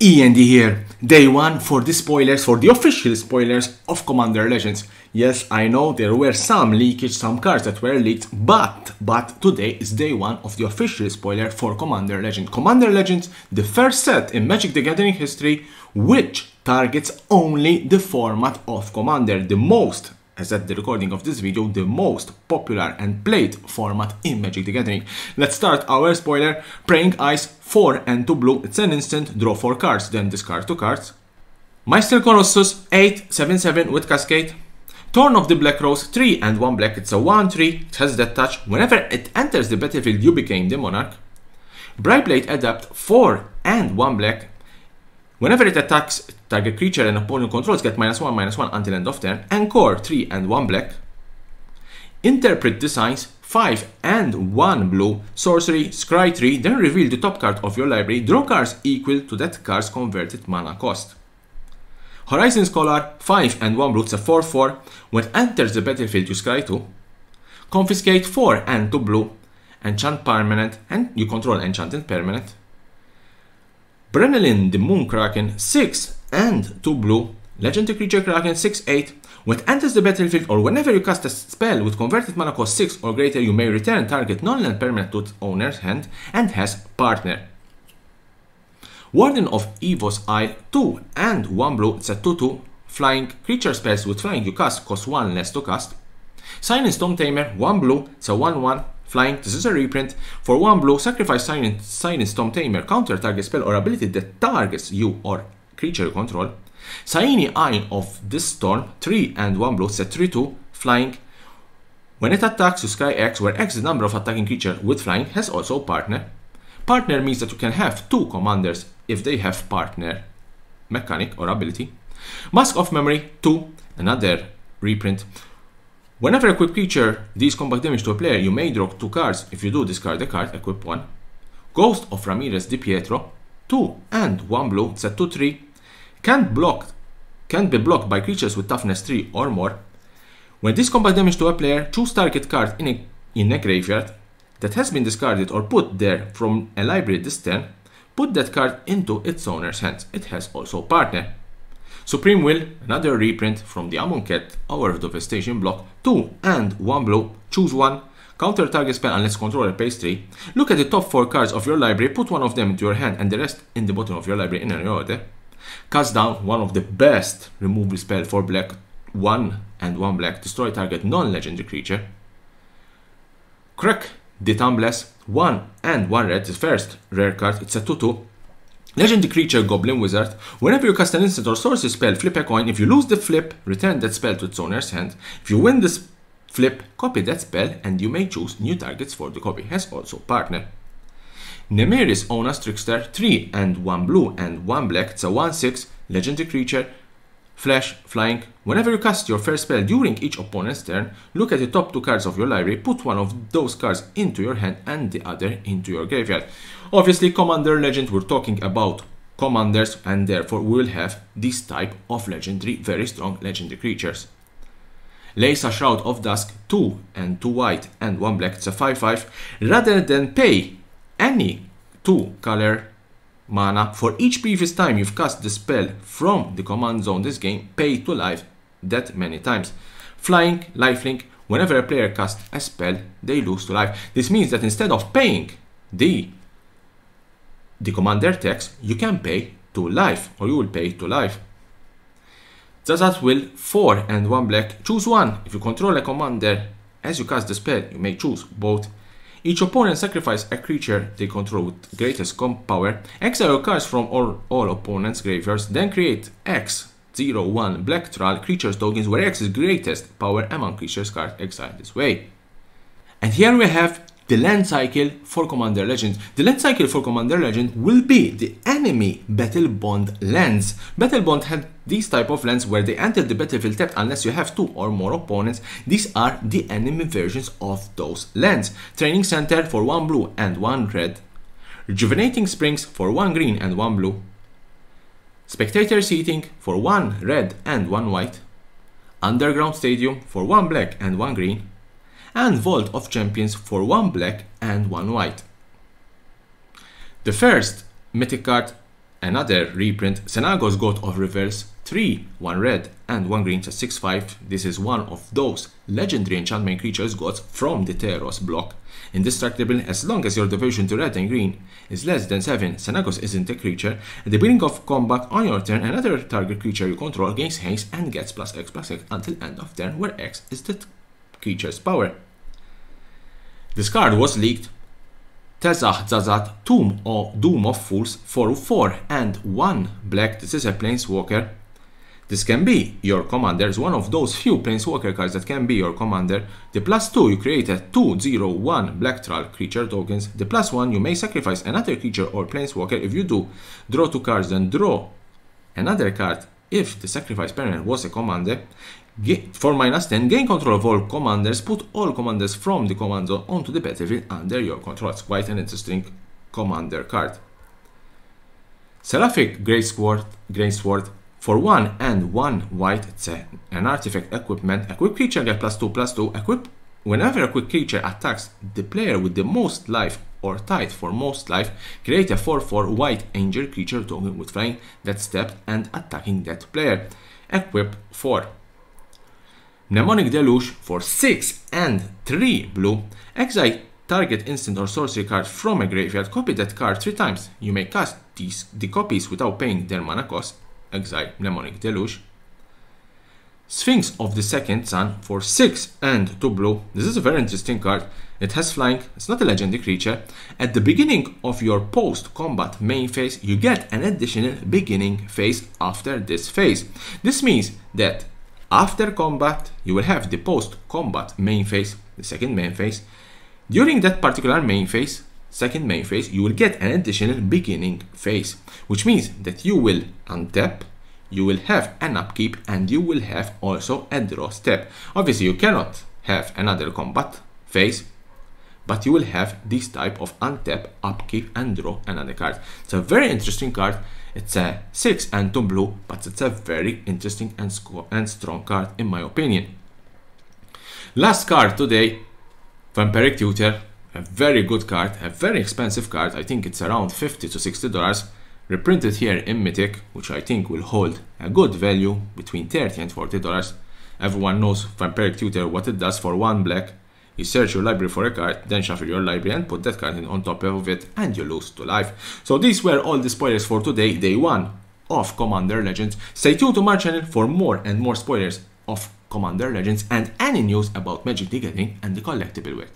Ian here, day one for the spoilers, for the official spoilers of Commander Legends. Yes, I know there were some leakage, some cards that were leaked, but today is day one of the official spoiler for Commander Legends. Commander Legends, the first set in Magic the Gathering history which targets only the format of Commander, the most, as at the recording of this video, the most popular and played format in Magic the Gathering. Let's start our spoiler. Praying Ice, 4 and 2 blue, it's an instant, draw 4 cards, then discard 2 cards. Maester Colossus, 8/7/7 with Cascade. Thorn of the Black Rose, 3 and 1 black, it's a 1/3, it has that touch. Whenever it enters the battlefield, you became the Monarch. Brightblade Adept, 4 and 1 black. Whenever it attacks target creature and opponent controls, get -1/-1 until end of turn. Encore, 3 and 1 black. Interpret Designs, 5 and 1 blue. Sorcery, scry 3, then reveal the top card of your library. Draw cards equal to that card's converted mana cost. Horizon Scholar, 5 and 1 blue, it's a 4/4. When it enters the battlefield, you scry 2. Confiscate, 4 and 2 blue. Enchant permanent, and you control enchanted permanent. Brennelin the Moonkraken, 6 and 2 blue. Legendary creature Kraken, 6/8. When it enters the battlefield or whenever you cast a spell with converted mana cost 6 or greater, you may return target non-land permanent to its owner's hand and has partner. Warden of Evo's Isle, 2 and 1 blue, it's a 2/2. Flying creature spells with flying you cast cost 1 less to cast. Silent Storm Tamer, 1 blue, it's a 1/1. Flying, this is a reprint. For 1 blue, sacrifice Silent Storm Tamer, counter target spell or ability that targets you or creature you control. Saini Eye of the Storm, 3 and 1 blue, set 3/2. Flying, when it attacks, you scry X, where X is the number of attacking creature with flying, has also partner. Partner means that you can have 2 commanders if they have partner mechanic or ability. Mask of Memory, 2, another reprint. Whenever equip creature deals combat damage to a player, you may draw 2 cards. If you do, discard a card, equip 1. Ghost of Ramirez Di Pietro, 2 and 1 blue, it's a 2/3. Can't be blocked by creatures with toughness 3 or more. When this combat damage to a player, choose target card in a graveyard that has been discarded or put there from a library this turn. Put that card into its owner's hands. It has also partner. Supreme Will, another reprint from the Amonkhet Hour of Devastation block, 2 and 1 blue, choose 1. Counter target spell unless controller pays 3. Look at the top 4 cards of your library, put 1 of them into your hand and the rest in the bottom of your library in any order. Cast down, one of the best removal spell for black, 1 and 1 black, destroy target non-legendary creature. Crack the Tumbless, 1 and 1 red, the first rare card, it's a 2/2. Legendary creature Goblin Wizard, whenever you cast an instant or sorcery spell, flip a coin. If you lose the flip, return that spell to its owner's hand. If you win this flip, copy that spell and you may choose new targets for the copy, has also partner. Nemeris Ona's Trickster, 3 and 1 blue and 1 black, it's a 1/6, legendary creature, flash, flying. Whenever you cast your first spell during each opponent's turn, look at the top 2 cards of your library, put 1 of those cards into your hand and the other into your graveyard. Obviously, Commander Legend, we're talking about commanders, and therefore we will have this type of legendary, very strong legendary creatures. Leisa Shroud of Dusk, 2 and 2 white and 1 black, it's a 5/5. Rather than pay any 2 color mana for each previous time you've cast the spell from the command zone this game, pay to life that many times. Flying, lifelink, whenever a player casts a spell, they lose to life. This means that instead of paying the commander tax, you can pay to life, or you will pay to life. Zazat Will, 4 and 1 black, choose 1. If you control a commander as you cast the spell, you may choose both. Each opponent sacrifice a creature they control with greatest comp power. Exile cards from all opponents' graveyards, then create X01 Black Thrall creatures tokens where X is greatest power among creatures cards exiled this way. And here we have the land cycle for Commander Legend. The land cycle for Commander Legend will be the enemy Battle Bond lands. Battle Bond had these type of lands where they enter the battlefield tapped unless you have 2 or more opponents. These are the enemy versions of those lands. Training Center for 1 blue and 1 red. Rejuvenating Springs for 1 green and 1 blue. Spectator Seating for 1 red and 1 white. Underground Stadium for 1 black and 1 green. And Vault of Champions for 1 black and 1 white. The first mythic card another reprint, Xenagos God of Rivers, 3, 1 red and 1 green, it's a 6/5. This is one of those legendary enchantment creatures gods from the Teros block. Indestructible as long as your devotion to red and green is less than 7. Xenagos isn't a creature. At the beginning of combat on your turn, another target creature you control gains haste and gets +X/X until end of turn, where X is the creature's power. This card was leaked. Tezahzazat, Tomb or Doom of Fools, 4/4 and 1 black. This is a planeswalker. This can be your commander. It's one of those few planeswalker cards that can be your commander. The +2, you create a 2/0/1 black troll creature tokens. The +1, you may sacrifice another creature or planeswalker. If you do, draw 2 cards, then draw another card if the sacrifice permanent was a commander. For -10, gain control of all commanders. Put all commanders from the command zone onto the battlefield under your control. It's quite an interesting commander card. Seraphic Greysword, for 1 and 1 white, it's an artifact equipment. Equip creature get +2/+2. Equip whenever a quick creature attacks the player with the most life or tied for most life, create a 4/4 white angel creature token with flying that stepped and attacking that player. Equip 4. Mnemonic Deluge, for 6 and 3 blue. Exile target instant or sorcery card from a graveyard. Copy that card 3 times. You may cast the copies without paying their mana cost. Exile Mnemonic Deluge. Sphinx of the Second Sun, for 6 and 2 blue. This is a very interesting card. It has flying. It's not a legendary creature. At the beginning of your post-combat main phase, you get an additional beginning phase after this phase. This means that after combat, you will have the post-combat main phase, the second main phase. During that particular main phase, second main phase, you will get an additional beginning phase, which means that you will untap, you will have an upkeep, and you will have also a draw step. Obviously, you cannot have another combat phase, but you will have this type of untap, upkeep, and draw another card. It's a very interesting card. It's a 6 and 2 blue, but it's a very interesting and strong card in my opinion. Last card today, Vampiric Tutor, a very good card, a very expensive card. I think it's around $50 to $60. Reprinted here in Mythic, which I think will hold a good value between $30 and $40. Everyone knows Vampiric Tutor, what it does. For 1 black. You search your library for a card, then shuffle your library and put that card in on top of it, and you lose to life. So these were all the spoilers for today, day 1 of Commander Legends. Stay tuned to my channel for more and more spoilers of Commander Legends and any news about Magic the Gathering and the collectible world.